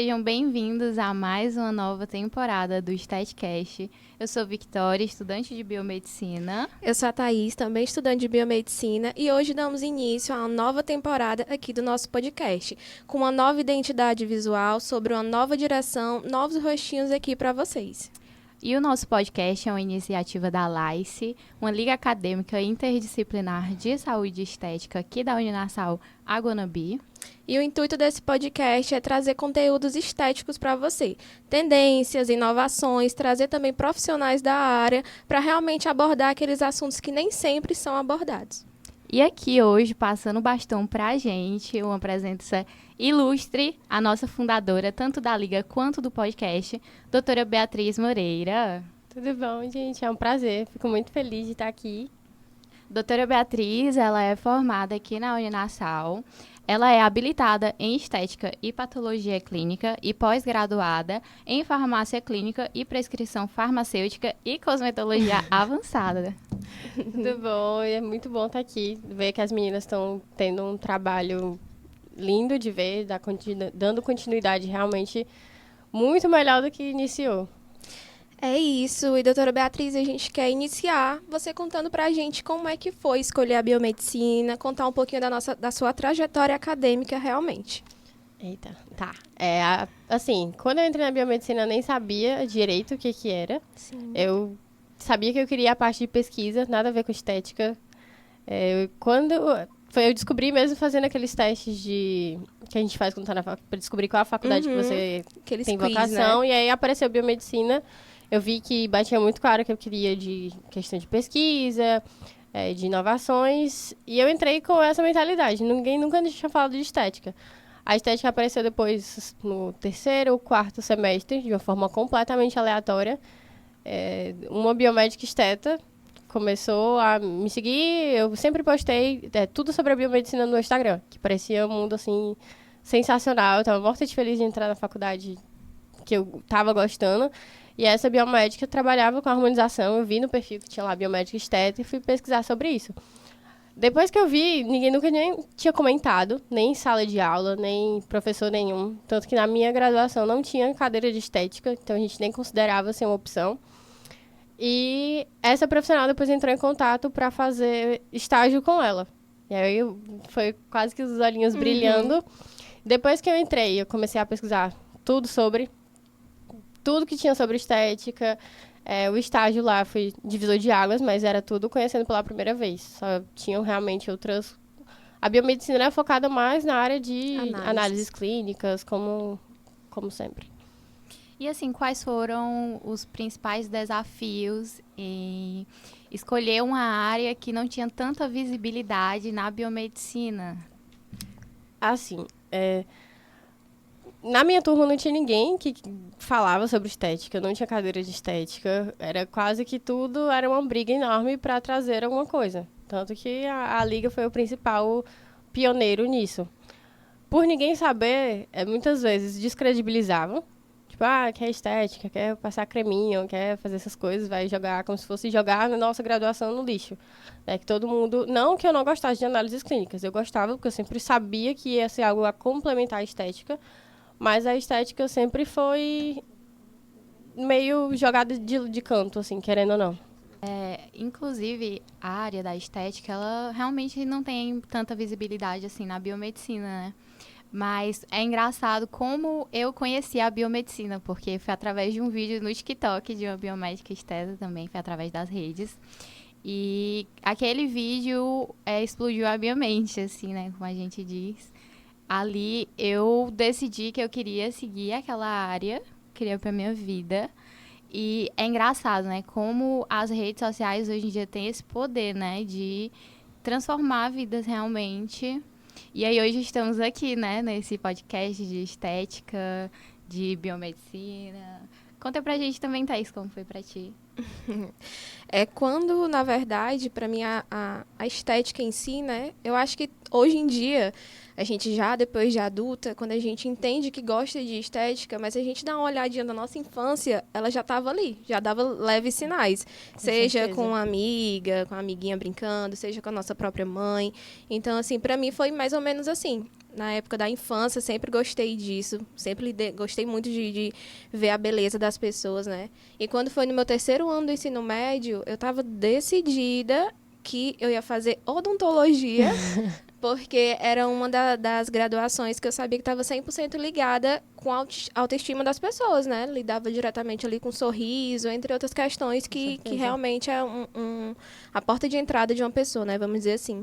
sejam bem-vindos a mais uma nova temporada do StatCast. Eu sou Victoria, estudante de Biomedicina. Eu sou a Thaís, também estudante de Biomedicina, e hoje damos início a uma nova temporada aqui do nosso podcast, com uma nova identidade visual, sobre uma nova direção, novos rostinhos aqui para vocês. E o nosso podcast é uma iniciativa da LAICE, uma liga acadêmica interdisciplinar de saúde e estética aqui da Uninassal Aguanaby. E o intuito desse podcast é trazer conteúdos estéticos para você, tendências, inovações, trazer também profissionais da área para realmente abordar aqueles assuntos que nem sempre são abordados. E aqui hoje, passando o bastão para a gente, uma presença ilustre, a nossa fundadora, tanto da Liga quanto do podcast, doutora Beatriz Moreira. Tudo bom, gente? É um prazer. Fico muito feliz de estar aqui. Doutora Beatriz, ela é formada aqui na Uninassal. Ela é habilitada em Estética e Patologia Clínica e pós-graduada em Farmácia Clínica e Prescrição Farmacêutica e Cosmetologia Avançada. Tudo bom, e é muito bom estar aqui, ver que as meninas estão tendo um trabalho lindo de ver, dando continuidade realmente muito melhor do que iniciou. É isso, e doutora Beatriz, a gente quer iniciar você contando pra gente como é que foi escolher a biomedicina, contar um pouquinho da sua trajetória acadêmica realmente. Eita, tá. Assim, quando eu entrei na biomedicina eu nem sabia direito o que era. Sim. Eu sabia que eu queria a parte de pesquisa, nada a ver com estética. Eu descobri mesmo fazendo aqueles testes que a gente faz quando tá na faculdade, para descobrir qual a faculdade que você Aqueles tem quiz, vocação. né? E aí apareceu biomedicina. Eu vi que batia muito claro que eu queria de questão de pesquisa, de inovações. E eu entrei com essa mentalidade. Ninguém nunca tinha falado de estética. A estética apareceu depois no terceiro ou quarto semestre, de uma forma completamente aleatória. Uma biomédica esteta começou a me seguir. Eu sempre postei tudo sobre a biomedicina no Instagram, que parecia um mundo, assim, sensacional. Eu estava morta de feliz de entrar na faculdade que eu estava gostando. E essa biomédica trabalhava com harmonização. Eu vi no perfil que tinha lá biomédica esteta e fui pesquisar sobre isso. Depois que eu vi, ninguém nunca nem tinha comentado, nem em sala de aula, nem professor nenhum. Tanto que na minha graduação não tinha cadeira de estética, então a gente nem considerava ser uma opção. E essa profissional depois entrou em contato para fazer estágio com ela. E aí foi quase que os olhinhos brilhando. Depois que eu entrei, eu comecei a pesquisar tudo que tinha sobre estética. O estágio lá foi divisor de águas, mas era tudo conhecendo pela primeira vez. Só tinham realmente outras... A biomedicina é focada mais na área de análises clínicas, como sempre. E assim, quais foram os principais desafios em escolher uma área que não tinha tanta visibilidade na biomedicina? Assim, na minha turma não tinha ninguém que falava sobre estética, não tinha cadeira de estética. Era quase que tudo, era uma briga enorme para trazer alguma coisa. Tanto que a Liga foi o principal pioneiro nisso. Por ninguém saber, muitas vezes descredibilizavam. Tipo, quer estética, quer passar creminho, quer fazer essas coisas, vai jogar como se fosse jogar na nossa graduação no lixo. Que todo mundo... Não que eu não gostasse de análises clínicas, eu gostava, porque eu sempre sabia que ia ser algo a complementar a estética, mas a estética sempre foi meio jogada de canto, assim, querendo ou não. Inclusive, a área da estética, ela realmente não tem tanta visibilidade assim na biomedicina, né? Mas é engraçado como eu conheci a biomedicina, porque foi através de um vídeo no TikTok de uma biomédica esteta também, foi através das redes. E aquele vídeo explodiu a minha mente, assim, né, como a gente diz. Ali eu decidi que eu queria seguir aquela área, queria para minha vida. E é engraçado, né, como as redes sociais hoje em dia têm esse poder, né, de transformar vidas realmente. E aí hoje estamos aqui, né, nesse podcast de estética, de biomedicina. Conta pra gente também, Thaís, como foi pra ti. Na verdade, para mim, a estética em si, né, eu acho que hoje em dia A gente já, depois de adulta, quando a gente entende que gosta de estética, mas a gente dá uma olhadinha na nossa infância, ela já estava ali, já dava leves sinais. Seja certeza. com uma amiga, com uma amiguinha brincando, seja com a nossa própria mãe. Então, assim, para mim foi mais ou menos assim. Na época da infância, sempre gostei disso. Sempre gostei muito de ver a beleza das pessoas, né? E quando foi no meu terceiro ano do ensino médio, eu estava decidida que eu ia fazer odontologia, porque era uma das graduações que eu sabia que estava 100% ligada com a autoestima das pessoas, né? Lidava diretamente ali com sorriso, entre outras questões que realmente é a porta de entrada de uma pessoa, né? Vamos dizer assim.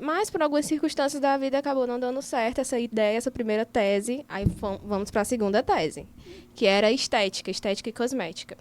Mas, por algumas circunstâncias da vida, acabou não dando certo essa ideia, essa primeira tese. Aí vamos para a segunda tese, que era estética e cosmética.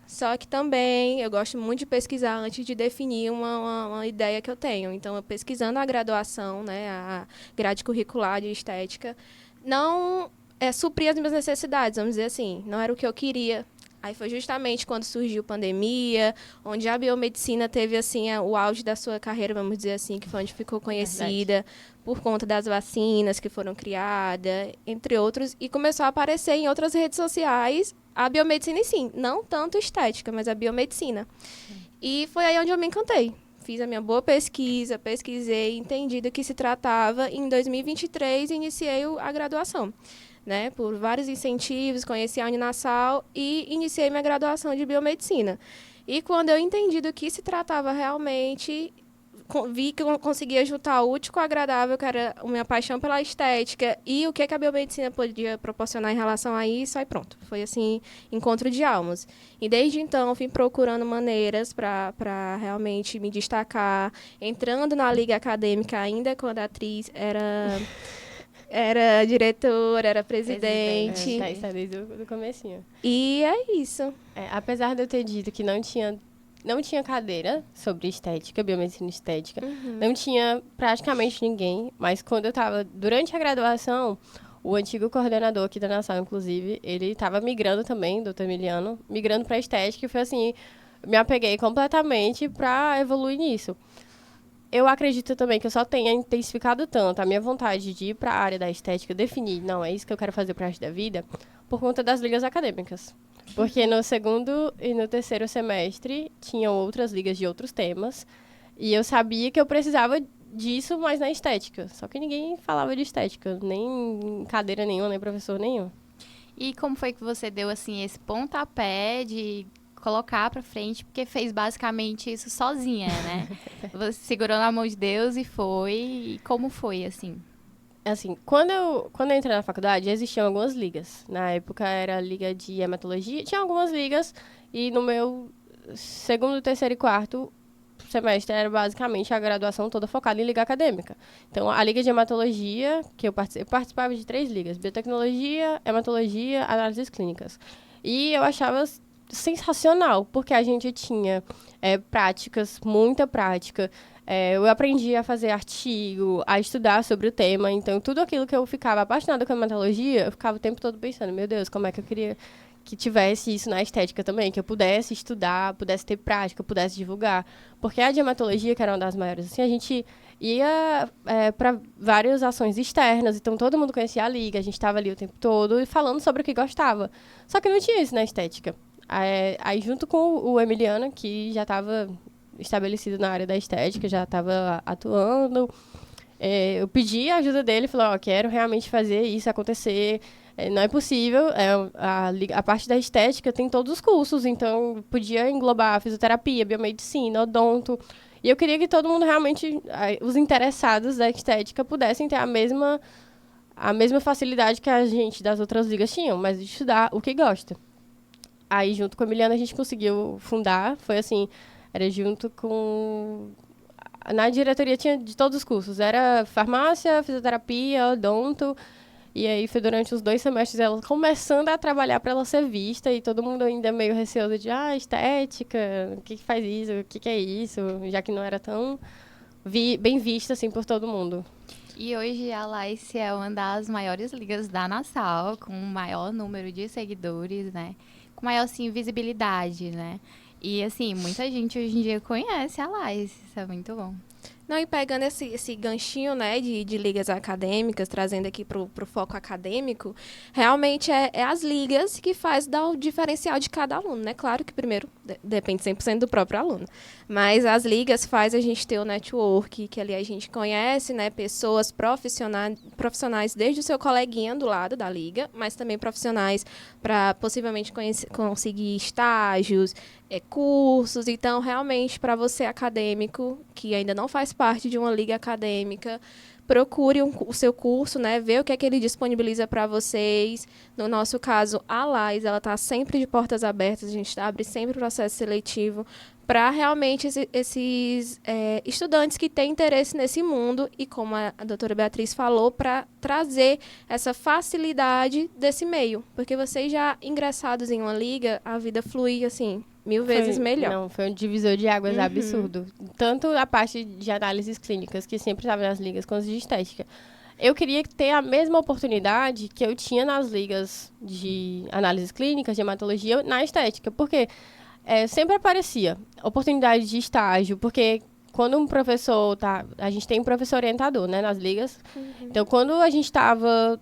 Só que também eu gosto muito de pesquisar antes de definir uma ideia que eu tenho. Então, eu pesquisando a graduação, né, a grade curricular de estética, não supria as minhas necessidades, vamos dizer assim. Não era o que eu queria. Aí foi justamente quando surgiu a pandemia, onde a biomedicina teve assim o auge da sua carreira, vamos dizer assim, que foi onde ficou conhecida por conta das vacinas que foram criadas, entre outros, e começou a aparecer em outras redes sociais a biomedicina em si, não tanto estética, mas a biomedicina. E foi aí onde eu me encantei. Fiz a minha boa pesquisa, pesquisei, entendi do que se tratava, e em 2023 iniciei a graduação. Né, por vários incentivos, conheci a Uninasal e iniciei minha graduação de biomedicina. E quando eu entendi do que se tratava realmente, vi que eu conseguia juntar o útil com o agradável, que era a minha paixão pela estética e o que a biomedicina podia proporcionar em relação a isso, aí pronto. Foi assim, encontro de almas. E desde então, fui procurando maneiras para realmente me destacar, entrando na liga acadêmica ainda quando a atriz era diretora, era presidente. Tá, isso é desde o comecinho. E é isso. Apesar de eu ter dito que não tinha cadeira sobre estética, biomedicina estética, não tinha praticamente ninguém, mas quando eu estava, durante a graduação, o antigo coordenador aqui da Nação, inclusive, ele estava migrando também, doutor Emiliano, migrando para estética, e foi assim, me apeguei completamente para evoluir nisso. Eu acredito também que eu só tenha intensificado tanto a minha vontade de ir para a área da estética, definir, não, é isso que eu quero fazer para o resto da vida, por conta das ligas acadêmicas. Porque no segundo e no terceiro semestre tinham outras ligas de outros temas, e eu sabia que eu precisava disso, mas na estética. Só que ninguém falava de estética, nem cadeira nenhuma, nem professor nenhum. E como foi que você deu, assim, esse pontapé de colocar pra frente, porque fez basicamente isso sozinha, né? Você segurou na mão de Deus e foi. E como foi, assim? Assim, quando eu entrei na faculdade, existiam algumas ligas. Na época era a liga de hematologia, tinha algumas ligas, e no meu segundo, terceiro e quarto semestre era basicamente a graduação toda focada em liga acadêmica. Então, a liga de hematologia, que eu participava de 3 ligas: biotecnologia, hematologia, análises clínicas. E eu achava sensacional, porque a gente tinha práticas, muita prática. Eu aprendi a fazer artigo, a estudar sobre o tema. Então, tudo aquilo que eu ficava apaixonada com a hematologia, eu ficava o tempo todo pensando, meu Deus, como é que eu queria que tivesse isso na estética também, que eu pudesse estudar, pudesse ter prática, pudesse divulgar. Porque a de hematologia, que era uma das maiores, assim, a gente ia para várias ações externas, então todo mundo conhecia a liga, a gente estava ali o tempo todo e falando sobre o que gostava. Só que não tinha isso na estética. Aí junto com o Emiliano, que já estava estabelecido na área da estética, já estava atuando, eu pedi a ajuda dele, falei, quero realmente fazer isso acontecer, não é possível, a parte da estética tem todos os cursos, então podia englobar fisioterapia, biomedicina, odonto, e eu queria que todo mundo realmente, os interessados da estética, pudessem ter a mesma facilidade que a gente das outras ligas tinham, mas de estudar o que gosta. Aí, junto com a Emiliana, a gente conseguiu fundar. Foi assim, era junto com... Na diretoria tinha de todos os cursos. Era farmácia, fisioterapia, odonto. E aí, foi durante os 2 semestres ela começando a trabalhar para ela ser vista. E todo mundo ainda meio receoso de, estética, o que faz isso, o que é isso? Já que não era tão bem vista, assim, por todo mundo. E hoje a Laice é uma das maiores ligas da Nassau, com o maior número de seguidores, né? Com maior, assim, visibilidade, né? E, assim, muita gente hoje em dia conhece a Laice, isso é muito bom. Não, e pegando esse ganchinho, né, de ligas acadêmicas, trazendo aqui pro foco acadêmico, realmente é as ligas que faz dar o diferencial de cada aluno, né? Claro que primeiro depende 100% do próprio aluno, mas as ligas faz a gente ter o network, que ali a gente conhece, né, pessoas profissionais desde o seu coleguinha do lado da liga, mas também profissionais para possivelmente conseguir estágios, cursos. Então, realmente, para você acadêmico, que ainda não faz parte de uma liga acadêmica, procure o seu curso, né? Vê o que é que ele disponibiliza para vocês. No nosso caso, a Lais, ela está sempre de portas abertas, a gente abre sempre o processo seletivo para realmente esses estudantes que têm interesse nesse mundo e, como a doutora Beatriz falou, para trazer essa facilidade desse meio. Porque vocês já ingressados em uma liga, a vida flui, assim, 1000 vezes melhor. Não, foi um divisor de águas absurdo. Tanto a parte de análises clínicas, que sempre estava nas ligas, quanto de estética. Eu queria ter a mesma oportunidade que eu tinha nas ligas de análises clínicas, de hematologia, na estética. Porque sempre aparecia oportunidade de estágio, porque quando um professor a gente tem um professor orientador, né, nas ligas. Então, quando a gente estava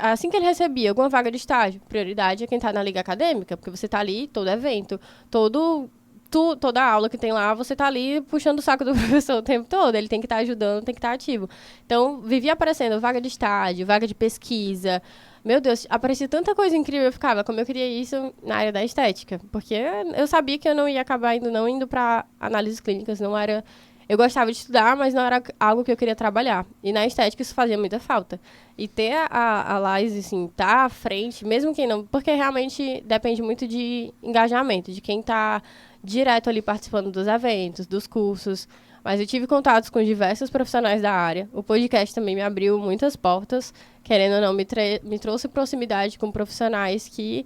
assim que ele recebia alguma vaga de estágio, prioridade é quem está na liga acadêmica, porque você está ali, todo evento, toda aula que tem lá, você está ali puxando o saco do professor o tempo todo, ele tem que estar ajudando, tem que estar ativo. Então, vivia aparecendo vaga de estágio, vaga de pesquisa. Meu Deus, aparecia tanta coisa incrível, eu ficava, como eu queria isso na área da estética, porque eu sabia que eu não ia acabar não indo para análises clínicas, não era... Eu gostava de estudar, mas não era algo que eu queria trabalhar. E na estética isso fazia muita falta. E ter a Lais, assim, tá à frente, mesmo quem não... Porque realmente depende muito de engajamento, de quem tá direto ali participando dos eventos, dos cursos. Mas eu tive contatos com diversos profissionais da área. O podcast também me abriu muitas portas. Querendo ou não, me trouxe proximidade com profissionais que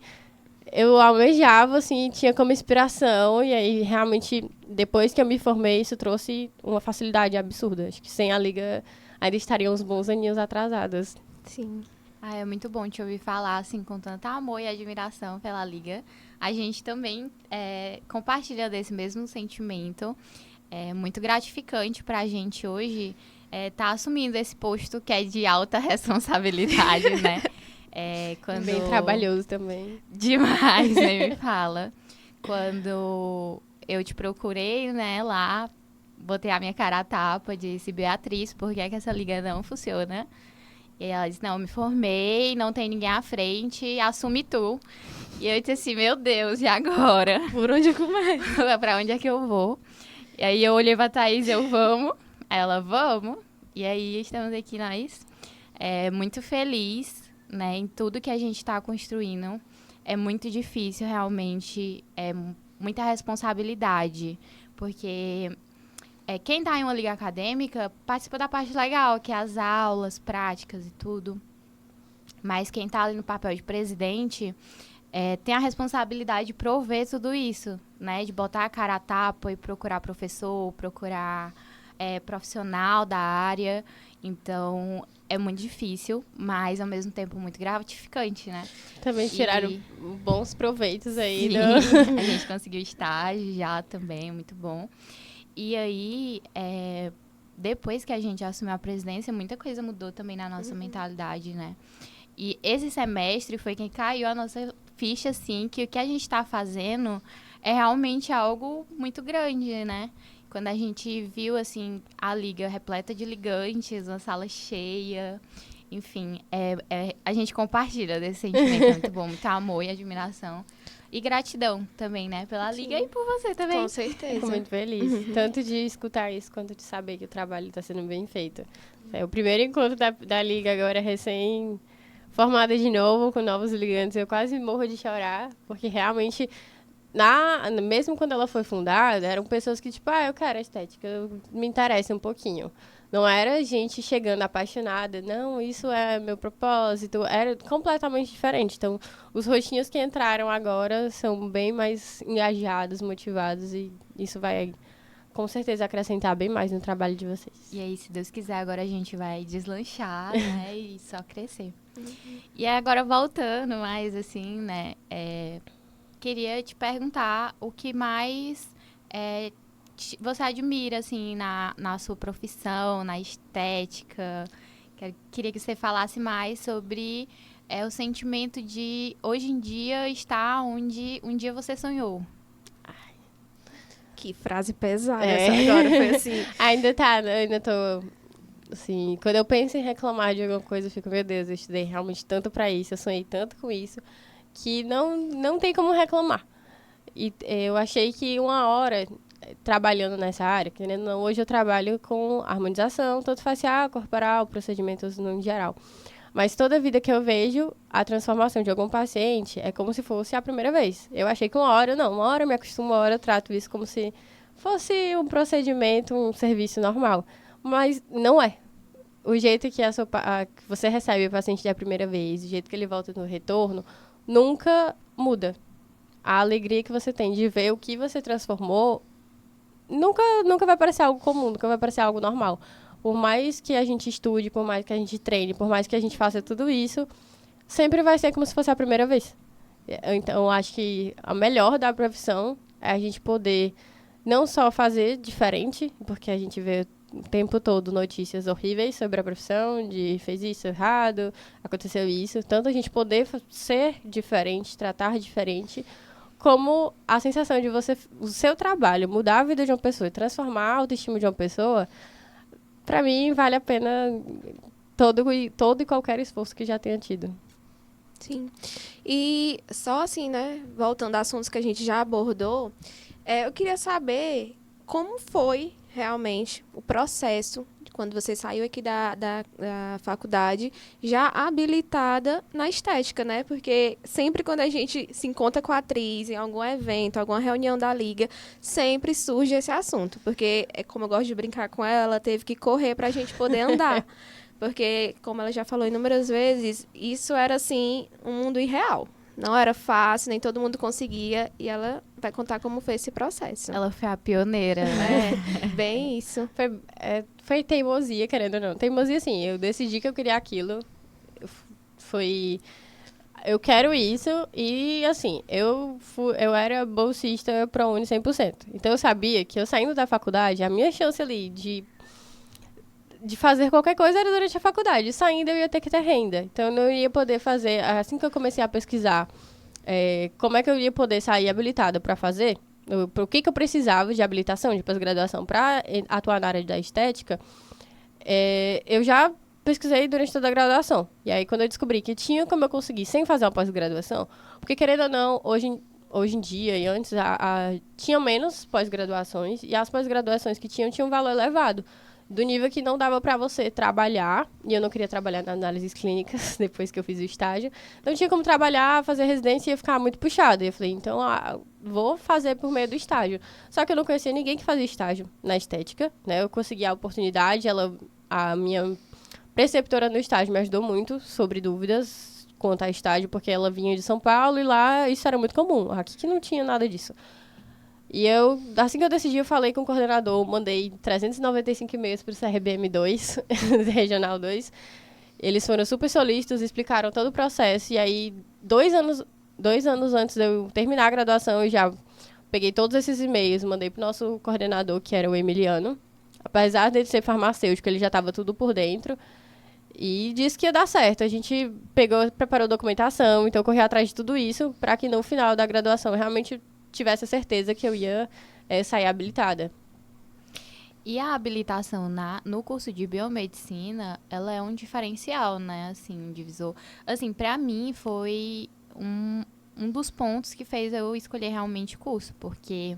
eu almejava, assim, tinha como inspiração. E aí, realmente, depois que eu me formei, isso trouxe uma facilidade absurda. Acho que sem a liga ainda estariam uns bons aninhos atrasadas. Sim. É muito bom te ouvir falar, assim, com tanto amor e admiração pela liga. A gente também compartilha desse mesmo sentimento. É muito gratificante pra gente hoje tá assumindo esse posto que é de alta responsabilidade, né? Bem trabalhoso também. Demais, nem me fala. Quando eu te procurei, né, lá, botei a minha cara a tapa, disse, Beatriz, por que é que essa liga não funciona? E ela disse, não, me formei, não tem ninguém à frente, assume tu. E eu disse assim, meu Deus, e agora? Por onde eu começo? Pra onde é que eu vou? E aí eu olhei pra Thaís, vamos. Aí ela, vamos. E aí estamos aqui nós, muito feliz, né, em tudo que a gente está construindo. É muito difícil, realmente, muita responsabilidade, porque quem está em uma liga acadêmica participa da parte legal, que é as aulas, práticas e tudo. Mas quem está ali no papel de presidente tem a responsabilidade de prover tudo isso, né, de botar a cara a tapa e procurar professor, procurar profissional da área. Então, é muito difícil, mas ao mesmo tempo muito gratificante, né? Também tiraram bons proveitos aí. Sim, a gente conseguiu estágio já também, muito bom. E aí, depois que a gente assumiu a presidência, muita coisa mudou também na nossa mentalidade, né? E esse semestre foi quem caiu a nossa ficha, assim, que o que a gente está fazendo é realmente algo muito grande, né? Quando a gente viu, assim, a liga repleta de ligantes, uma sala cheia, enfim, a gente compartilha desse sentimento muito bom, muito amor e admiração. E gratidão também, né, pela liga e por você também. Com certeza. Fico muito feliz, tanto de escutar isso, quanto de saber que o trabalho está sendo bem feito. O primeiro encontro da liga agora, recém-formada de novo, com novos ligantes, eu quase morro de chorar, porque realmente... mesmo quando ela foi fundada, eram pessoas que, tipo, eu quero a estética, me interessa um pouquinho. Não era gente chegando apaixonada, não, isso é meu propósito, era completamente diferente. Então, os rostinhos que entraram agora são bem mais engajados, motivados, e isso vai, com certeza, acrescentar bem mais no trabalho de vocês. E aí, se Deus quiser, agora a gente vai deslanchar, né, e só crescer. E agora, voltando mais, assim, né, queria te perguntar o que mais você admira, assim, na sua profissão, na estética? Queria que você falasse mais sobre o sentimento de, hoje em dia, estar onde um dia você sonhou. Que frase pesada essa agora, foi assim. Ainda tô, assim, quando eu penso em reclamar de alguma coisa, eu fico, meu Deus, eu estudei realmente tanto pra isso, eu sonhei tanto com isso, que não tem como reclamar. E eu achei que uma hora, trabalhando nessa área, querendo ou não, hoje eu trabalho com harmonização, tanto facial, corporal, procedimentos no geral. Mas toda vida que eu vejo, a transformação de algum paciente é como se fosse a primeira vez. Eu achei que uma hora eu me acostumo, uma hora eu trato isso como se fosse um procedimento, um serviço normal. Mas não é. O jeito que que você recebe o paciente da primeira vez, o jeito que ele volta no retorno, nunca muda. A alegria que você tem de ver o que você transformou nunca vai parecer algo comum, nunca vai parecer algo normal. Por mais que a gente estude, por mais que a gente treine, por mais que a gente faça tudo isso, sempre vai ser como se fosse a primeira vez. Então, eu acho que a melhor da profissão é a gente poder não só fazer diferente, porque a gente vê o tempo todo notícias horríveis sobre a profissão, de fez isso errado, aconteceu isso. Tanto a gente poder ser diferente, tratar diferente, como a sensação de o seu trabalho mudar a vida de uma pessoa e transformar a autoestima de uma pessoa, para mim, vale a pena todo e qualquer esforço que já tenha tido. Sim. E só assim, né, voltando a assuntos que a gente já abordou, eu queria saber como foi realmente o processo de quando você saiu aqui da faculdade já habilitada na estética, né? Porque sempre quando a gente se encontra com a atriz em algum evento, alguma reunião da liga, sempre surge esse assunto. Porque, como eu gosto de brincar com ela, ela teve que correr para a gente poder andar. Porque, como ela já falou inúmeras vezes, isso era, assim, um mundo irreal. Não era fácil, nem todo mundo conseguia. E ela vai contar como foi esse processo. Ela foi a pioneira, né? Bem isso. Foi teimosia, querendo ou não. Teimosia, assim, eu decidi que eu queria aquilo. Eu quero isso. E, assim, eu era bolsista ProUni 100%. Então, eu sabia que eu saindo da faculdade, a minha chance ali de fazer qualquer coisa era durante a faculdade. Saindo, eu ia ter que ter renda. Então, eu não ia poder fazer... Assim que eu comecei a pesquisar como é que eu ia poder sair habilitada para fazer, o que eu precisava de habilitação, de pós-graduação para atuar na área da estética, eu já pesquisei durante toda a graduação. E aí, quando eu descobri que tinha como eu conseguir sem fazer uma pós-graduação, porque, querendo ou não, hoje em dia e antes, tinha menos pós-graduações, e as pós-graduações que tinham um valor elevado. Do nível que não dava para você trabalhar, e eu não queria trabalhar nas análises clínicas depois que eu fiz o estágio, não tinha como trabalhar, fazer residência e ia ficar muito puxado. E eu falei, então, vou fazer por meio do estágio. Só que eu não conhecia ninguém que fazia estágio na estética, né? Eu consegui a oportunidade, a minha preceptora no estágio me ajudou muito sobre dúvidas quanto a estágio, porque ela vinha de São Paulo e lá isso era muito comum. Aqui que não tinha nada disso. E assim que eu decidi, eu falei com o coordenador, mandei 395 e-mails para o CRBM2, Regional 2. Eles foram super solícitos, explicaram todo o processo. E aí, 2 anos antes de eu terminar a graduação, eu já peguei todos esses e-mails, mandei para o nosso coordenador, que era o Emiliano. Apesar dele ser farmacêutico, ele já estava tudo por dentro. E disse que ia dar certo. A gente preparou documentação, então eu corri atrás de tudo isso, para que no final da graduação realmente tivesse a certeza que eu ia sair habilitada. E a habilitação no curso de biomedicina, ela é um diferencial, né? Assim, um divisor. Assim, pra mim foi um dos pontos que fez eu escolher realmente o curso, porque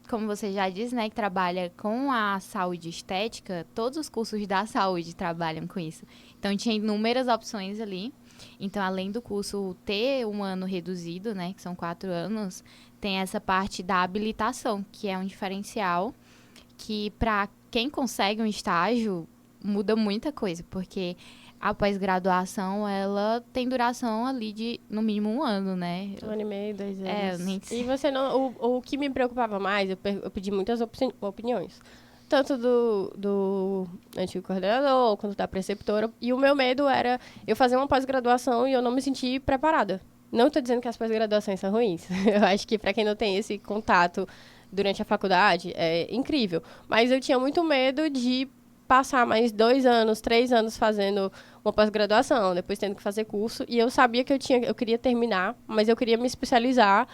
como você já disse, né, que trabalha com a saúde estética, todos os cursos da saúde trabalham com isso. Então, tinha inúmeras opções ali. Então, além do curso ter um ano reduzido, né, que são 4 anos, tem essa parte da habilitação, que é um diferencial que, para quem consegue um estágio, muda muita coisa, porque a pós-graduação, ela tem duração ali de, no mínimo, 1 ano, né? 1 ano e meio, 2 anos. Nem sei. E você não... O que me preocupava mais, eu pedi muitas opiniões. Tanto do antigo coordenador, quanto da preceptora. E o meu medo era eu fazer uma pós-graduação e eu não me sentir preparada. Não estou dizendo que as pós-graduações são ruins. Eu acho que para quem não tem esse contato durante a faculdade, é incrível. Mas eu tinha muito medo de passar mais 2 anos, 3 anos fazendo uma pós-graduação, depois tendo que fazer curso. E eu sabia que eu queria terminar, mas eu queria me especializar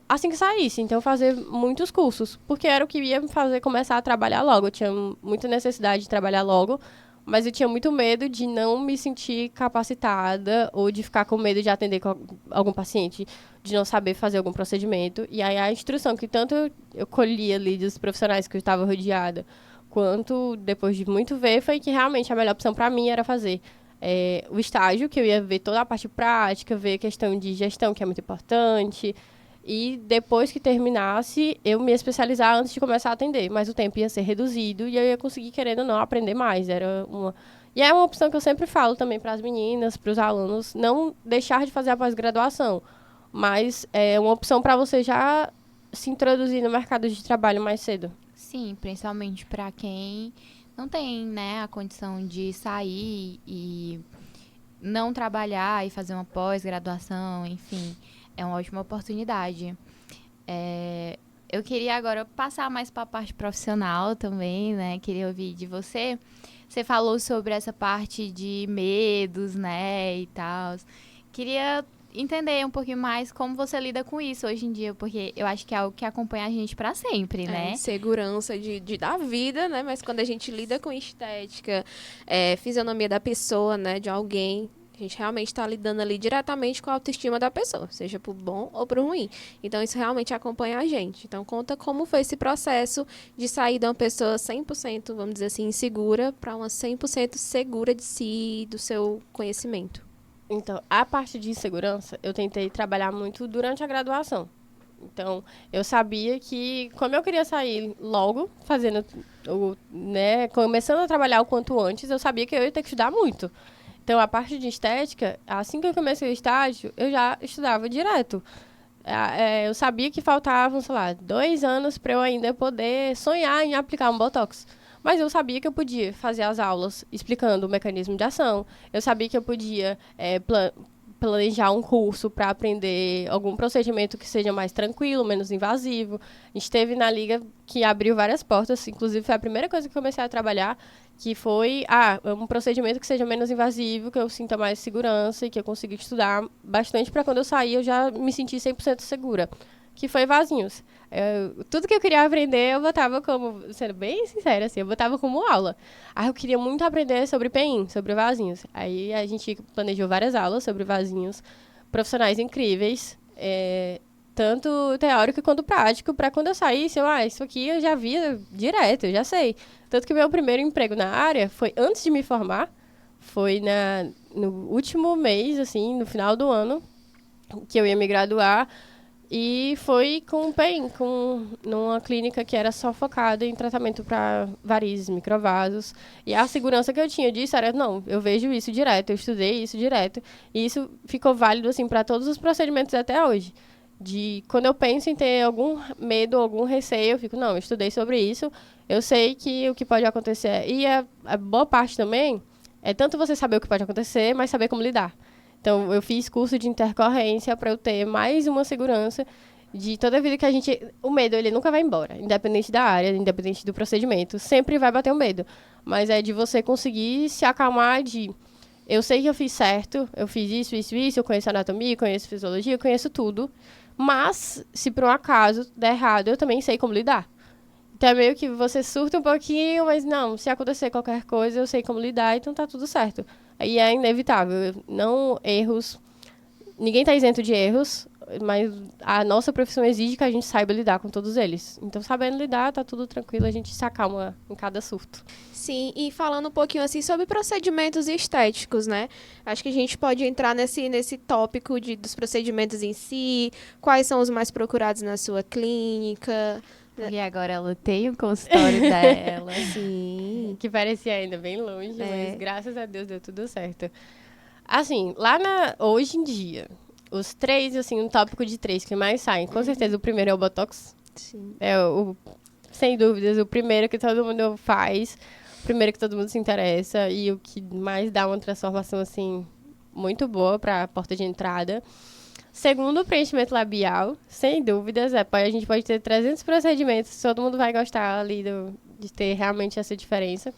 assim que saísse. Então, fazer muitos cursos, porque era o que ia me fazer começar a trabalhar logo. Eu tinha muita necessidade de trabalhar logo, mas eu tinha muito medo de não me sentir capacitada ou de ficar com medo de atender algum paciente, de não saber fazer algum procedimento. E aí a instrução que tanto eu colhi ali dos profissionais que eu estava rodeada, quanto depois de muito ver, foi que realmente a melhor opção para mim era fazer o estágio, que eu ia ver toda a parte prática, ver a questão de gestão, que é muito importante. E depois que terminasse, eu me especializar antes de começar a atender. Mas o tempo ia ser reduzido e eu ia conseguir, querendo ou não, aprender mais. E é uma opção que eu sempre falo também para as meninas, para os alunos, não deixar de fazer a pós-graduação. Mas é uma opção para você já se introduzir no mercado de trabalho mais cedo. Sim, principalmente para quem não tem, né, a condição de sair e não trabalhar e fazer uma pós-graduação, enfim, é uma ótima oportunidade. Eu queria agora passar mais para a parte profissional também, né? Queria ouvir de você. Você falou sobre essa parte de medos, né, e tal. Queria entender um pouquinho mais como você lida com isso hoje em dia, porque eu acho que é algo que acompanha a gente para sempre, né? Segurança de dar vida, né? Mas quando a gente lida com estética, fisionomia da pessoa, né? De alguém, a gente realmente está lidando ali diretamente com a autoestima da pessoa, seja pro bom ou pro ruim. Então, isso realmente acompanha a gente. Então, conta como foi esse processo de sair de uma pessoa 100%, vamos dizer assim, insegura, para uma 100% segura de si e do seu conhecimento. Então, a parte de insegurança, eu tentei trabalhar muito durante a graduação. Então, eu sabia que, como eu queria sair logo, começando a trabalhar o quanto antes, eu sabia que eu ia ter que estudar muito. Então, a parte de estética, assim que eu comecei o estágio, eu já estudava direto. Eu sabia que faltavam, 2 anos para eu ainda poder sonhar em aplicar um Botox. Mas eu sabia que eu podia fazer as aulas explicando o mecanismo de ação. Eu sabia que eu podia planejar um curso para aprender algum procedimento que seja mais tranquilo, menos invasivo. A gente teve na liga que abriu várias portas. Inclusive, foi a primeira coisa que eu comecei a trabalhar, que foi um procedimento que seja menos invasivo, que eu sinta mais segurança e que eu consiga estudar bastante para quando eu sair eu já me sentir 100% segura. Que foi vasinhos. Tudo que eu queria aprender, eu botava como, sendo bem sincera, assim, eu botava como aula. Aí eu queria muito aprender sobre PEIN, sobre vasinhos. Aí a gente planejou várias aulas sobre vasinhos, profissionais incríveis, tanto teórico quanto prático, para quando eu saísse, isso aqui eu já via direto, eu já sei. Tanto que meu primeiro emprego na área foi antes de me formar, foi no último mês, assim, no final do ano, que eu ia me graduar. E foi com PEIN, numa clínica que era só focada em tratamento para varizes, microvasos. E a segurança que eu tinha disso era, não, eu vejo isso direto, eu estudei isso direto. E isso ficou válido, assim, para todos os procedimentos até hoje. Quando eu penso em ter algum medo, algum receio, eu fico, não, eu estudei sobre isso, eu sei que o que pode acontecer. E a boa parte também é tanto você saber o que pode acontecer, mas saber como lidar. Então, eu fiz curso de intercorrência para eu ter mais uma segurança de toda a vida que o medo, ele nunca vai embora, independente da área, independente do procedimento. Sempre vai bater o medo. Mas é de você conseguir se acalmar eu sei que eu fiz certo, eu fiz isso, isso, isso, eu conheço anatomia, conheço fisiologia, eu conheço tudo. Mas, se por um acaso der errado, eu também sei como lidar. Então, é meio que você surta um pouquinho, mas não, se acontecer qualquer coisa, eu sei como lidar, então tá tudo certo. E é inevitável. Erros. Ninguém está isento de erros, mas a nossa profissão exige que a gente saiba lidar com todos eles. Então, sabendo lidar, tá tudo tranquilo, a gente se acalma em cada surto. Sim, e falando um pouquinho assim sobre procedimentos estéticos, né? Acho que a gente pode entrar nesse tópico dos procedimentos em si, quais são os mais procurados na sua clínica. E agora ela tem o consultório dela. Sim. Que parecia ainda bem longe, mas graças a Deus deu tudo certo. Assim, hoje em dia, os 3, assim, um tópico de 3 que mais saem, com certeza o primeiro é o Botox. Sim. Sem dúvidas, o primeiro que todo mundo faz, o primeiro que todo mundo se interessa e o que mais dá uma transformação, assim, muito boa para a porta de entrada. Segundo o preenchimento labial, sem dúvidas, a gente pode ter 300 procedimentos, todo mundo vai gostar ali de ter realmente essa diferença.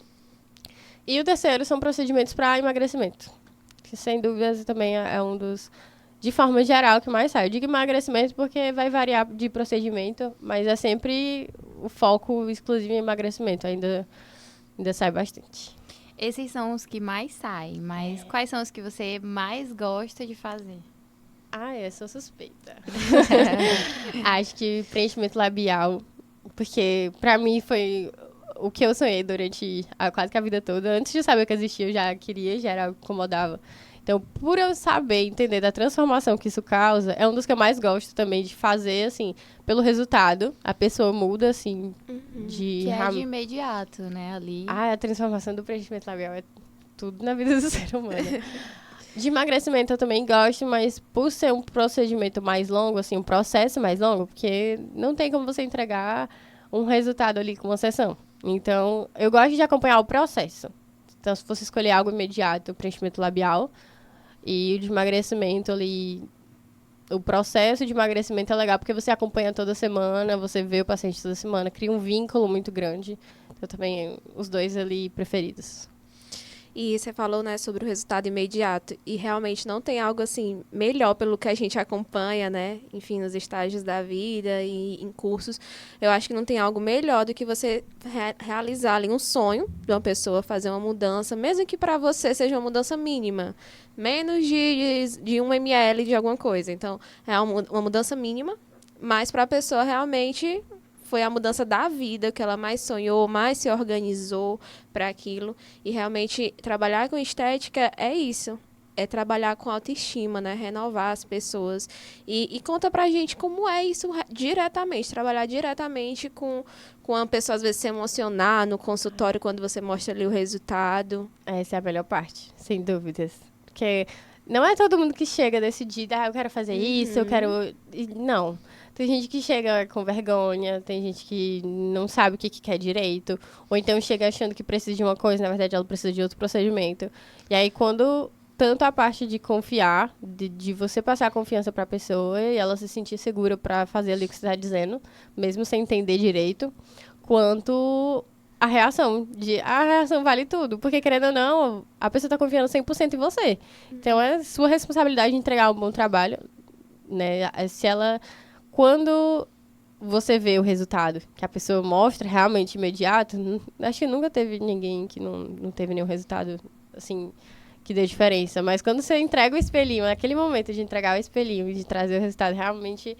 E o terceiro são procedimentos para emagrecimento, que sem dúvidas também é um dos, de forma geral, que mais sai. Eu digo emagrecimento porque vai variar de procedimento, mas é sempre o foco exclusivo em emagrecimento, ainda sai bastante. Esses são os que mais saem, mas quais são os que você mais gosta de fazer? Eu sou suspeita. Acho que preenchimento labial, porque pra mim foi o que eu sonhei durante quase que a vida toda. Antes de saber que existia, eu já queria, já era incomodava. Então, por eu saber, entender da transformação que isso causa, é um dos que eu mais gosto também de fazer, assim, pelo resultado. A pessoa muda, assim, Que é de imediato, né, ali. A transformação do preenchimento labial é tudo na vida do ser humano. De emagrecimento eu também gosto, mas por ser um procedimento mais longo, assim, um processo mais longo, porque não tem como você entregar um resultado ali com uma sessão. Então, eu gosto de acompanhar o processo. Então, se fosse escolher algo imediato, o preenchimento labial, e o de emagrecimento ali, o processo de emagrecimento é legal porque você acompanha toda semana, você vê o paciente toda semana, cria um vínculo muito grande. Então, também, os dois ali preferidos. E você falou, né, sobre o resultado imediato. E realmente não tem algo, assim, melhor pelo que a gente acompanha, né? Enfim, nos estágios da vida e em cursos. Eu acho que não tem algo melhor do que você realizar ali um sonho de uma pessoa, fazer uma mudança, mesmo que para você seja uma mudança mínima. Menos de 1 ml de alguma coisa. Então, é uma mudança mínima, mas para a pessoa realmente foi a mudança da vida que ela mais sonhou, mais se organizou para aquilo. E realmente trabalhar com estética é isso. É trabalhar com autoestima, né? Renovar as pessoas. E conta pra gente como é isso diretamente. Trabalhar diretamente com a pessoa, às vezes, se emocionar no consultório quando você mostra ali o resultado. Essa é a melhor parte, sem dúvidas. Porque não é todo mundo que chega decidido, eu quero fazer isso, eu quero... Não. Tem gente que chega com vergonha, tem gente que não sabe o que quer direito, ou então chega achando que precisa de uma coisa, na verdade ela precisa de outro procedimento. E aí quando tanto a parte de confiar, de você passar a confiança para a pessoa e ela se sentir segura para fazer ali o que você está dizendo, mesmo sem entender direito, quanto a reação vale tudo, porque querendo ou não, a pessoa está confiando 100% em você. Então é sua responsabilidade de entregar um bom trabalho, né? Se ela... Quando você vê o resultado que a pessoa mostra realmente imediato, acho que nunca teve ninguém que não teve nenhum resultado, assim, que dê diferença. Mas quando você entrega o espelhinho, naquele momento de entregar o espelhinho e de trazer o resultado, realmente,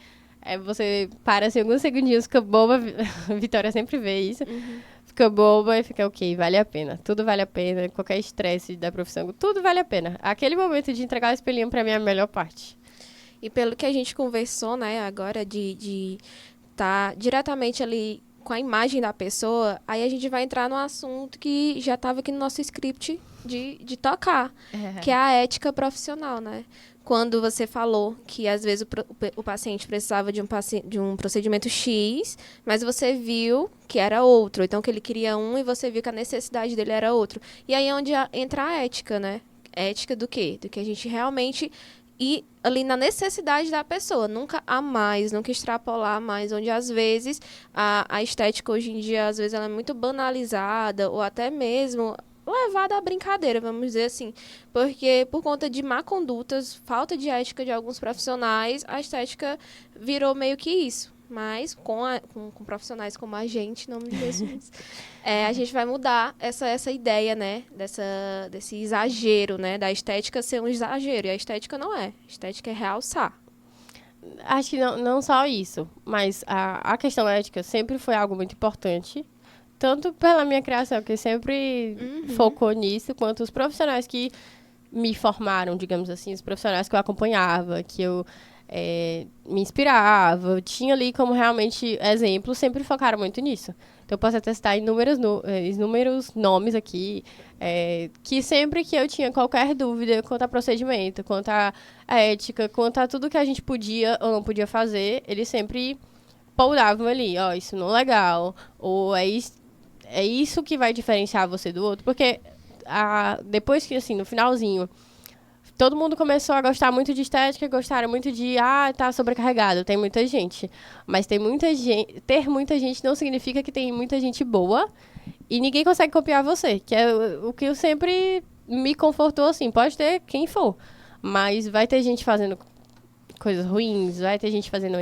você para assim, alguns segundinhos, fica boba. A Vitória sempre vê isso. Fica boba e fica, ok, vale a pena. Tudo vale a pena. Qualquer estresse da profissão, tudo vale a pena. Aquele momento de entregar o espelhinho, pra mim, é a melhor parte. E pelo que a gente conversou, né, agora de estar diretamente ali com a imagem da pessoa, aí a gente vai entrar no assunto que já estava aqui no nosso script de tocar, que é a ética profissional, né? Quando você falou que, às vezes, o paciente precisava de um procedimento X, mas você viu que era outro. Então, que ele queria um e você viu que a necessidade dele era outro. E aí é onde entra a ética, né? Ética do quê? Do que a gente realmente... E ali na necessidade da pessoa, nunca a mais, nunca extrapolar mais, onde às vezes a estética hoje em dia, às vezes ela é muito banalizada ou até mesmo levada à brincadeira, vamos dizer assim. Porque por conta de má condutas, falta de ética de alguns profissionais, a estética virou meio que isso. Mas com profissionais como a gente, em nome de Jesus, a gente vai mudar essa ideia, né? Desse exagero, né? Da estética ser um exagero. E a estética não é. A estética é realçar. Acho que não só isso, mas a questão ética sempre foi algo muito importante. Tanto pela minha criação, que sempre focou nisso, quanto os profissionais que me formaram, digamos assim, os profissionais que eu acompanhava, que eu... me inspirava, tinha ali como realmente exemplo, sempre focaram muito nisso. Então, eu posso até citar inúmeros nomes aqui, que sempre que eu tinha qualquer dúvida quanto a procedimento, quanto a ética, quanto a tudo que a gente podia ou não podia fazer, eles sempre poldavam ali, isso não é legal, ou é isso que vai diferenciar você do outro, porque depois que, assim, no finalzinho, todo mundo começou a gostar muito de estética, gostaram muito de, tá sobrecarregado, tem muita gente. Mas tem muita gente, ter muita gente não significa que tem muita gente boa e ninguém consegue copiar você, que é o que eu sempre me confortou, assim, pode ter quem for, mas vai ter gente fazendo coisas ruins, vai ter gente fazendo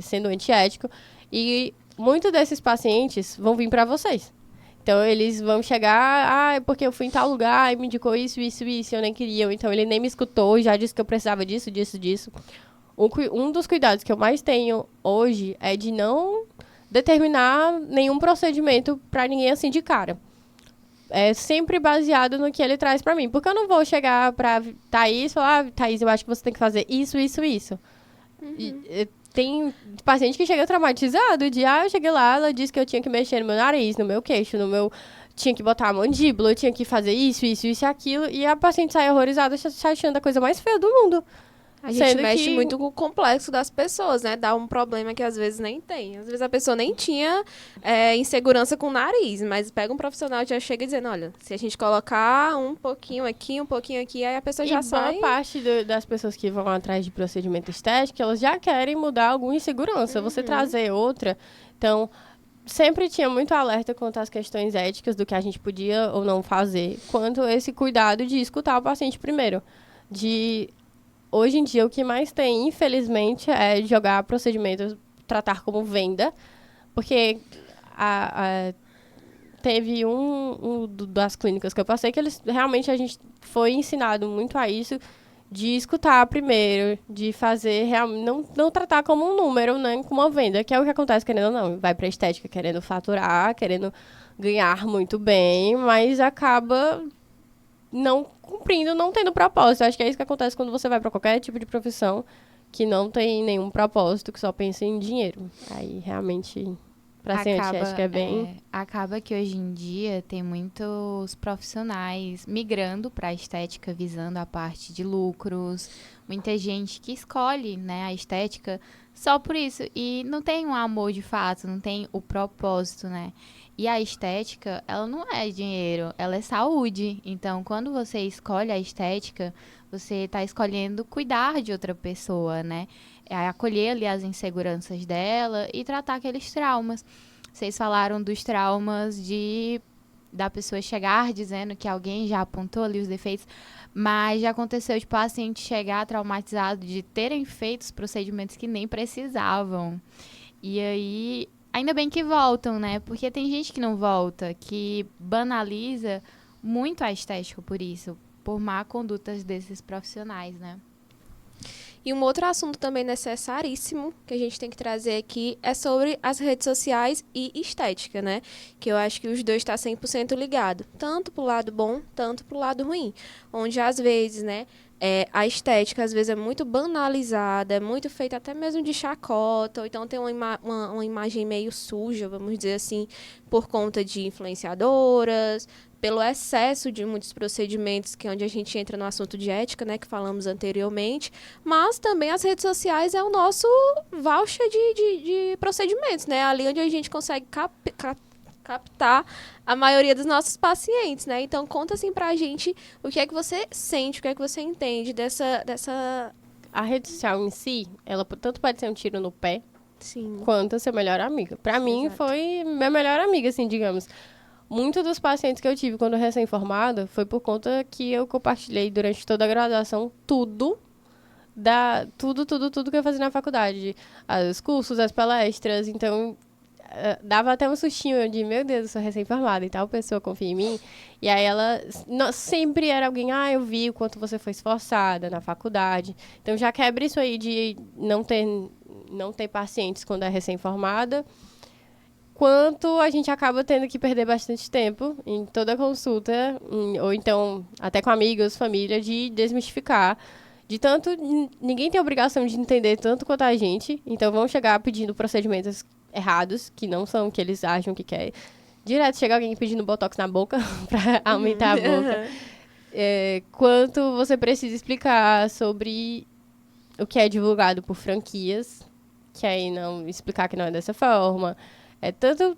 sendo antiético, e muitos desses pacientes vão vir para vocês. Então, eles vão chegar, porque eu fui em tal lugar e me indicou isso, eu nem queria. Então, ele nem me escutou, já disse que eu precisava disso. Um dos cuidados que eu mais tenho hoje é de não determinar nenhum procedimento para ninguém assim de cara. É sempre baseado no que ele traz para mim. Porque eu não vou chegar para Thaís e falar, Thaís, eu acho que você tem que fazer isso. Tem paciente que chega traumatizado eu cheguei lá, ela disse que eu tinha que mexer no meu nariz, no meu queixo, tinha que botar a mandíbula, eu tinha que fazer isso e aquilo, e a paciente sai horrorizada, achando a coisa mais feia do mundo. A gente mexe muito com o complexo das pessoas, né? Dá um problema que às vezes nem tem. Às vezes a pessoa nem tinha insegurança com o nariz, mas pega um profissional e já chega dizendo, olha, se a gente colocar um pouquinho aqui, aí a pessoa já sai... boa parte das pessoas que vão atrás de procedimento estético, elas já querem mudar alguma insegurança. Você trazer outra... Então, sempre tinha muito alerta quanto às questões éticas do que a gente podia ou não fazer, quanto esse cuidado de escutar o paciente primeiro. Hoje em dia, o que mais tem, infelizmente, é jogar procedimentos, tratar como venda, porque teve das clínicas que eu passei que realmente a gente foi ensinado muito a isso, de escutar primeiro, de fazer, não tratar como um número, né, como uma venda, que é o que acontece, querendo ou não. Vai para estética querendo faturar, querendo ganhar muito bem, mas acaba não cumprindo, não tendo propósito. Acho que é isso que acontece quando você vai para qualquer tipo de profissão que não tem nenhum propósito, que só pensa em dinheiro. Aí, realmente, para ser antiética é bem... Acaba que hoje em dia tem muitos profissionais migrando para a estética, visando a parte de lucros. Muita gente que escolhe, né, a estética só por isso. E não tem um amor de fato, não tem o propósito, né? E a estética, ela não é dinheiro, ela é saúde. Então, quando você escolhe a estética, você está escolhendo cuidar de outra pessoa, né? É acolher ali as inseguranças dela e tratar aqueles traumas. Vocês falaram dos traumas da pessoa chegar dizendo que alguém já apontou ali os defeitos, mas já aconteceu de paciente chegar traumatizado de terem feito os procedimentos que nem precisavam. E aí... Ainda bem que voltam, né? Porque tem gente que não volta, que banaliza muito a estética por isso, por má condutas desses profissionais, né? E um outro assunto também necessaríssimo que a gente tem que trazer aqui é sobre as redes sociais e estética, né? Que eu acho que os dois estão 100% ligados, tanto pro lado bom, tanto pro lado ruim. Onde, às vezes, né, a estética, às vezes, é muito banalizada, é muito feita até mesmo de chacota, ou então tem uma imagem meio suja, vamos dizer assim, por conta de influenciadoras, pelo excesso de muitos procedimentos, que é onde a gente entra no assunto de ética, né, que falamos anteriormente, mas também as redes sociais é o nosso voucher de procedimentos, né, ali onde a gente consegue captar a maioria dos nossos pacientes, né, então conta assim pra gente o que é que você sente, o que é que você entende dessa... A rede social em si, ela tanto pode ser um tiro no pé, Sim, quanto ser melhor amiga. Pra mim, foi minha melhor amiga, assim, digamos. Muitos dos pacientes que eu tive quando recém-formada foi por conta que eu compartilhei durante toda a graduação tudo que eu fazia na faculdade. Os cursos, as palestras, então dava até um sustinho de, meu Deus, eu sou recém-formada e tal pessoa confia em mim. E aí ela sempre era alguém, eu vi o quanto você foi esforçada na faculdade. Então já quebra isso aí de não ter pacientes quando é recém-formada. Quanto a gente acaba tendo que perder bastante tempo em toda consulta, ou então até com amigos, família, de desmistificar. De tanto, ninguém tem a obrigação de entender tanto quanto a gente, então vão chegar pedindo procedimentos errados, que não são o que eles acham que quer. Direto chega alguém pedindo botox na boca para aumentar a boca. Quanto você precisa explicar sobre o que é divulgado por franquias, que aí não explicar que não é dessa forma.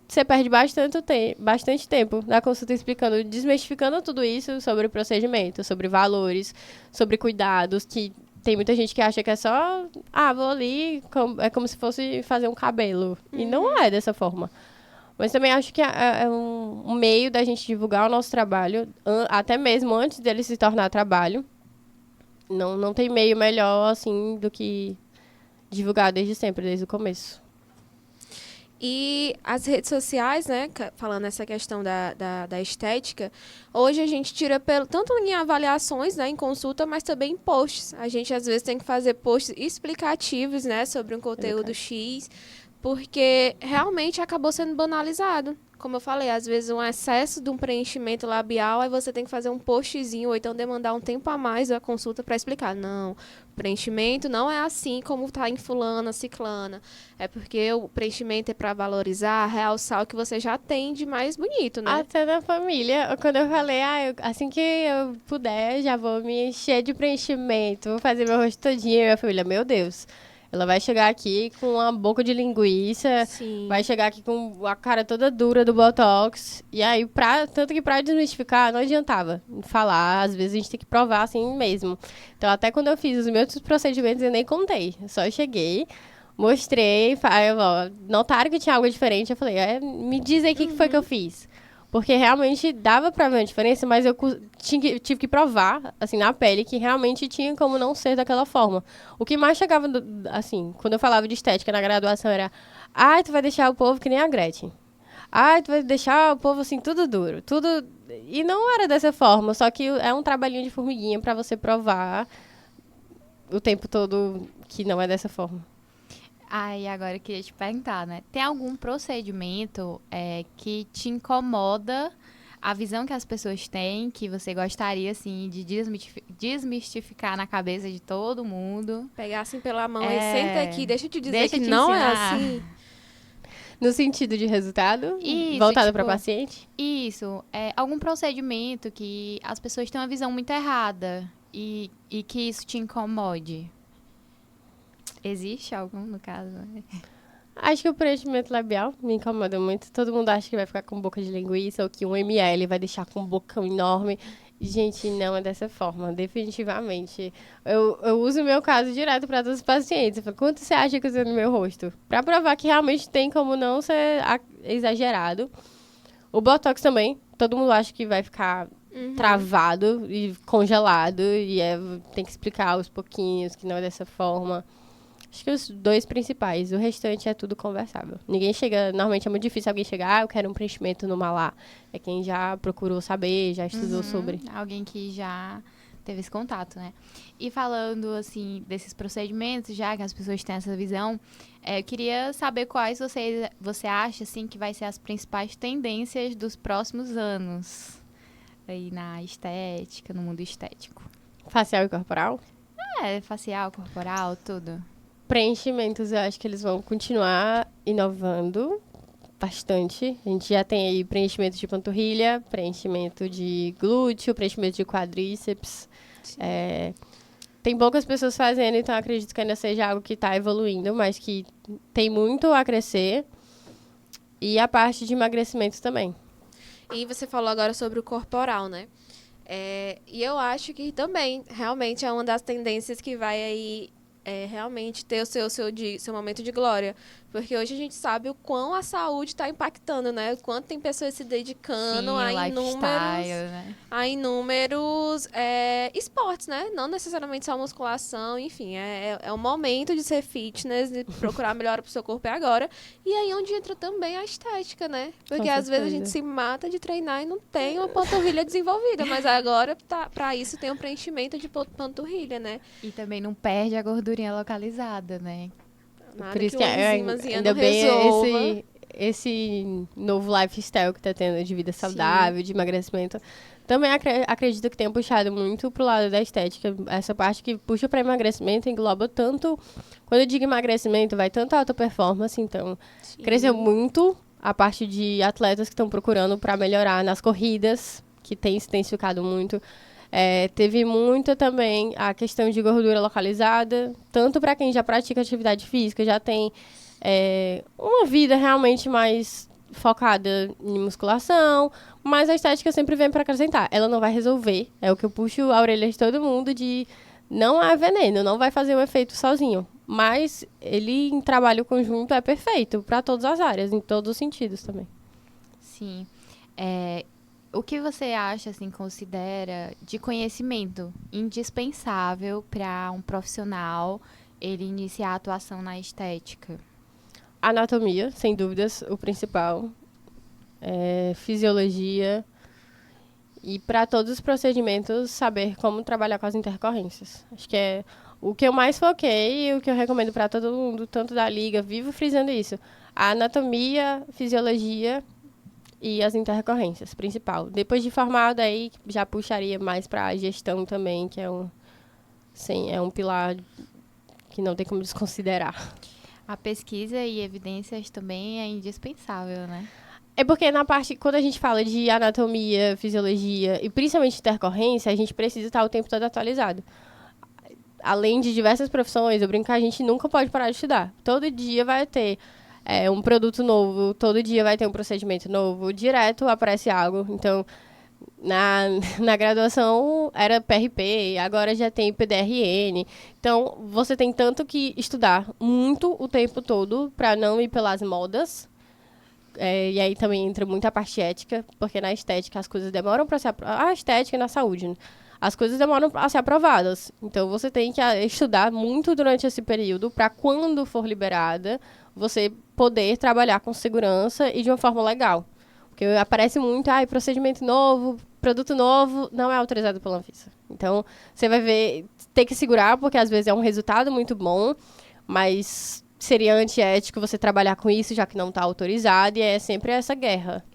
Você perde bastante tempo na consulta explicando, desmistificando tudo isso sobre o procedimento, sobre valores, sobre cuidados, que tem muita gente que acha que é só, vou ali, é como se fosse fazer um cabelo. E não é dessa forma. Mas também acho que é um meio da gente divulgar o nosso trabalho, até mesmo antes dele se tornar trabalho. Não tem meio melhor, assim, do que divulgar desde sempre, desde o começo. E as redes sociais, né, falando essa questão da estética, hoje a gente tira tanto em avaliações, né, em consulta, mas também em posts. A gente, às vezes, tem que fazer posts explicativos, né, sobre um conteúdo X, porque realmente acabou sendo banalizado. Como eu falei, às vezes um excesso de um preenchimento labial, aí você tem que fazer um postzinho, ou então demandar um tempo a mais da consulta para explicar. Não, o preenchimento não é assim como está em fulana, ciclana. É porque o preenchimento é para valorizar, realçar o que você já tem de mais bonito, né? Até na família, quando eu falei, assim que eu puder, já vou me encher de preenchimento, vou fazer meu rosto todinho, minha família, meu Deus. Ela vai chegar aqui com uma boca de linguiça, Sim. vai chegar aqui com a cara toda dura do Botox. E aí, tanto que pra desmistificar, não adiantava falar. Às vezes a gente tem que provar assim mesmo. Então, até quando eu fiz os meus procedimentos, eu nem contei. Eu só cheguei, mostrei, notaram que tinha algo diferente. Eu falei, me diz aí o que foi que eu fiz. Porque realmente dava pra ver uma diferença, mas eu tive que provar, assim, na pele, que realmente tinha como não ser daquela forma. O que mais chegava, assim, quando eu falava de estética na graduação era, tu vai deixar o povo que nem a Gretchen. Tu vai deixar o povo, assim, tudo duro, tudo... E não era dessa forma, só que é um trabalhinho de formiguinha pra você provar o tempo todo que não é dessa forma. E agora eu queria te perguntar, né? Tem algum procedimento que te incomoda a visão que as pessoas têm, que você gostaria, assim, de desmistificar na cabeça de todo mundo? Pegar assim pela mão e senta aqui, deixa eu te dizer deixa que te não ensinar. é assim. No sentido de resultado? Isso, voltado para paciente? Isso. Algum procedimento que as pessoas têm uma visão muito errada e que isso te incomode? Existe algum, no caso? Acho que o preenchimento labial me incomoda muito. Todo mundo acha que vai ficar com boca de linguiça ou que 1 ml vai deixar com um bocão enorme. Gente, não é dessa forma, definitivamente. Eu uso o meu caso direto para todos os pacientes. Eu falo, quanto você acha que eu uso no meu rosto? Para provar que realmente tem como não ser exagerado. O Botox também. Todo mundo acha que vai ficar travado e congelado. E tem que explicar aos pouquinhos que não é dessa forma. Acho que os 2 principais. O restante é tudo conversável. Ninguém chega... Normalmente é muito difícil alguém chegar, eu quero um preenchimento no malar. É quem já procurou saber, já estudou sobre. Alguém que já teve esse contato, né? E falando, assim, desses procedimentos, já que as pessoas têm essa visão, eu queria saber quais você acha, assim, que vai ser as principais tendências dos próximos anos aí na estética, no mundo estético. Facial e corporal? Facial, corporal, tudo. Preenchimentos, eu acho que eles vão continuar inovando bastante. A gente já tem aí preenchimento de panturrilha, preenchimento de glúteo, preenchimento de quadríceps. Tem poucas pessoas fazendo, então acredito que ainda seja algo que está evoluindo, mas que tem muito a crescer. E a parte de emagrecimento também. E você falou agora sobre o corporal, né? E eu acho que também, realmente, é uma das tendências que vai aí realmente ter o seu momento de glória. Porque hoje a gente sabe o quão a saúde está impactando, né? O quanto tem pessoas se dedicando a inúmeros esportes, né? Não necessariamente só musculação, enfim. É o momento de ser fitness, de procurar melhor pro seu corpo agora. E aí onde entra também a estética, né? Porque às vezes a gente se mata de treinar e não tem uma panturrilha desenvolvida. Mas agora, pra isso, tem um preenchimento de panturrilha, né? E também não perde a gordurinha localizada, né? Nada por isso que ainda bem esse novo lifestyle que tá tendo de vida saudável, de emagrecimento. Também acredito que tenha puxado muito pro lado da estética. Essa parte que puxa para emagrecimento engloba tanto... Quando eu digo emagrecimento, vai tanto a alta performance. Então, cresceu muito a parte de atletas que estão procurando para melhorar nas corridas, que tem se intensificado muito. Teve muito também a questão de gordura localizada, tanto para quem já pratica atividade física, já tem uma vida realmente mais focada em musculação, mas a estética sempre vem para acrescentar. Ela não vai resolver, é o que eu puxo a orelha de todo mundo, de não há veneno, não vai fazer o efeito sozinho. Mas ele, em trabalho conjunto, é perfeito para todas as áreas, em todos os sentidos também. Sim. O que você acha, assim, considera de conhecimento indispensável para um profissional ele iniciar a atuação na estética? Anatomia, sem dúvidas, o principal. Fisiologia. E para todos os procedimentos, saber como trabalhar com as intercorrências. Acho que é o que eu mais foquei e o que eu recomendo para todo mundo, tanto da liga, vivo frisando isso. A anatomia, fisiologia e as intercorrências, principal. Depois de formado, aí já puxaria mais para a gestão também, que é um pilar que não tem como desconsiderar. A pesquisa e evidências também é indispensável, né? É porque quando a gente fala de anatomia, fisiologia e principalmente intercorrência, a gente precisa estar o tempo todo atualizado. Além de diversas profissões, eu brinco que a gente nunca pode parar de estudar. Todo dia vai ter um produto novo, todo dia vai ter um procedimento novo, direto aparece algo. Então, na graduação era PRP, agora já tem PDRN. Então, você tem tanto que estudar muito o tempo todo para não ir pelas modas. E aí também entra muita parte ética, porque na estética as coisas demoram para ser aprovadas. A estética e na saúde, né? As coisas demoram a ser aprovadas. Então, você tem que estudar muito durante esse período para quando for liberada, você poder trabalhar com segurança e de uma forma legal. Porque aparece muito, procedimento novo, produto novo, não é autorizado pela Anvisa. Então, você vai ver, tem que segurar, porque às vezes é um resultado muito bom, mas seria antiético você trabalhar com isso, já que não está autorizado, e é sempre essa guerra.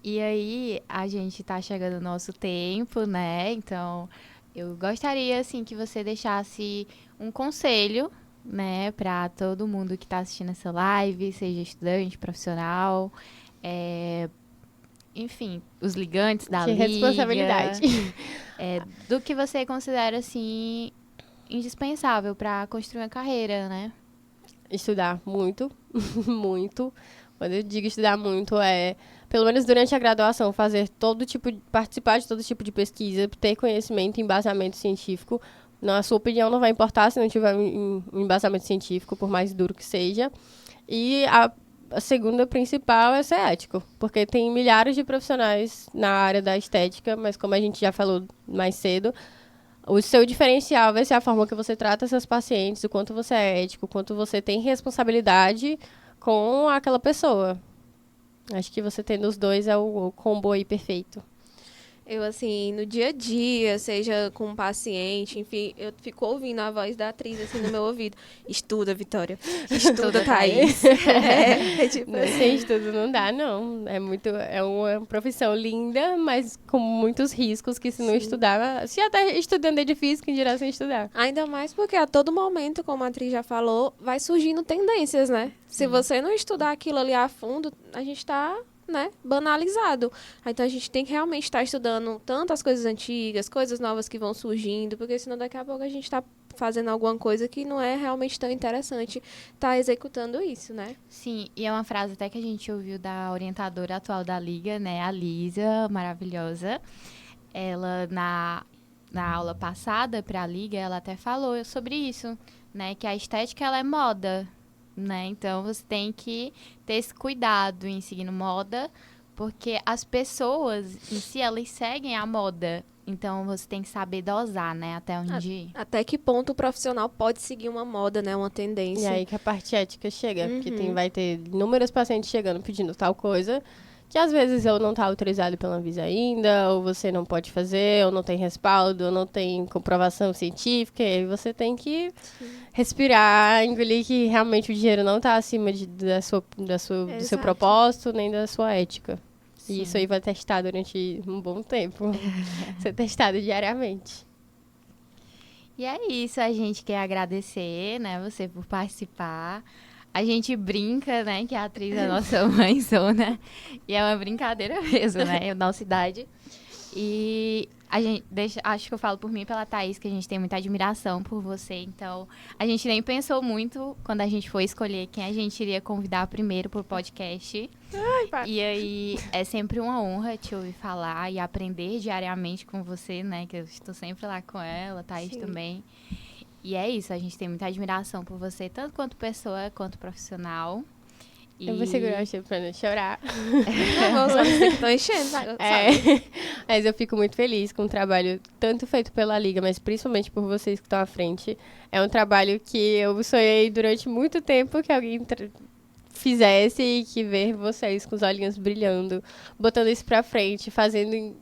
E aí, a gente tá chegando no nosso tempo, né? Então, eu gostaria, assim, que você deixasse um conselho, né, para todo mundo que está assistindo essa live, seja estudante, profissional, enfim, os ligantes da Que liga. responsabilidade. Do que você considera, assim, indispensável para construir uma carreira, né? Estudar muito, muito. Quando eu digo estudar muito, pelo menos durante a graduação, participar de todo tipo de pesquisa, ter conhecimento e embasamento científico. A sua opinião não vai importar se não tiver um embasamento científico, por mais duro que seja. E a segunda principal é ser ético, porque tem milhares de profissionais na área da estética, mas como a gente já falou mais cedo, o seu diferencial vai ser a forma que você trata seus pacientes, o quanto você é ético, o quanto você tem responsabilidade com aquela pessoa. Acho que você tendo os dois é o combo aí perfeito. Eu, assim, no dia a dia, seja com um paciente, enfim, eu fico ouvindo a voz da atriz, assim, no meu ouvido. Estuda, Vitória. Estuda, Thaís. Tipo assim. Sem estudo não dá, não. É uma profissão linda, mas com muitos riscos que se não estudar... Se até estudando é difícil, quem dirá sem estudar. Ainda mais porque a todo momento, como a atriz já falou, vai surgindo tendências, né? Se você não estudar aquilo ali a fundo, a gente tá... né, banalizado. Então a gente tem que realmente estar estudando tanto as coisas antigas, coisas novas que vão surgindo, porque senão daqui a pouco a gente está fazendo alguma coisa que não é realmente tão interessante estar executando isso, né? Sim, e é uma frase até que a gente ouviu da orientadora atual da Liga, né, a Lisa, maravilhosa. Ela, na aula passada para a Liga, ela até falou sobre isso, né, que a estética, ela é moda, né? Então, você tem que ter esse cuidado em seguir moda, porque as pessoas em si, elas seguem a moda. Então, você tem que saber dosar, né? Até onde ir. Até que ponto o profissional pode seguir uma moda, né? Uma tendência. E aí que a parte ética chega, porque vai ter inúmeros pacientes chegando pedindo tal coisa, que às vezes ou não está autorizado pela Anvisa ainda, ou você não pode fazer, ou não tem respaldo, ou não tem comprovação científica, e aí você tem que respirar, engolir que realmente o dinheiro não está acima do seu propósito, nem da sua ética. Sim. E isso aí vai testar durante um bom tempo. Ser testado diariamente. E é isso, a gente quer agradecer, né, você por participar. A gente brinca, né, que a atriz é nossa mãezona. E é uma brincadeira mesmo, né, nossa idade. E acho que eu falo por mim e pela Thaís, que a gente tem muita admiração por você. Então, a gente nem pensou muito quando a gente foi escolher quem a gente iria convidar primeiro pro podcast. E aí, é sempre uma honra te ouvir falar e aprender diariamente com você, né? Que eu estou sempre lá com ela, Thaís também. E é isso, a gente tem muita admiração por você, tanto quanto pessoa, quanto profissional. Eu vou segurar o cheiro pra não chorar. Os olhos que estão enchendo, sabe? Mas eu fico muito feliz com o trabalho, tanto feito pela Liga, mas principalmente por vocês que estão à frente. É um trabalho que eu sonhei durante muito tempo que alguém fizesse e que ver vocês com os olhinhos brilhando, botando isso pra frente, fazendo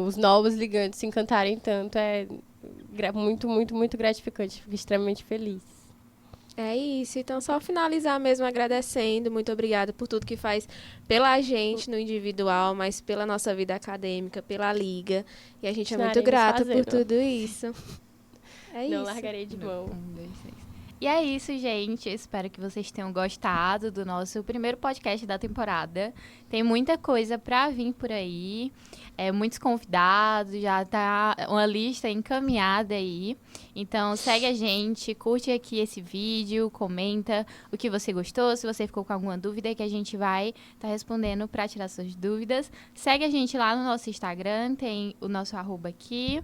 os novos ligantes se encantarem tanto. É muito, muito, muito gratificante. Fico extremamente feliz. É isso, então só finalizar mesmo agradecendo, muito obrigada por tudo que faz pela gente no individual, mas pela nossa vida acadêmica, pela Liga, e a gente é muito grato por tudo isso. É isso. Não largarei de mão. 1, 2, 3. E é isso, gente. Espero que vocês tenham gostado do nosso primeiro podcast da temporada. Tem muita coisa pra vir por aí. Muitos convidados, já tá uma lista encaminhada aí. Então, segue a gente, curte aqui esse vídeo, comenta o que você gostou, se você ficou com alguma dúvida, que a gente vai estar respondendo pra tirar suas dúvidas. Segue a gente lá no nosso Instagram, tem o nosso @ aqui,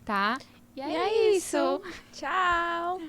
tá? E é isso. Tchau!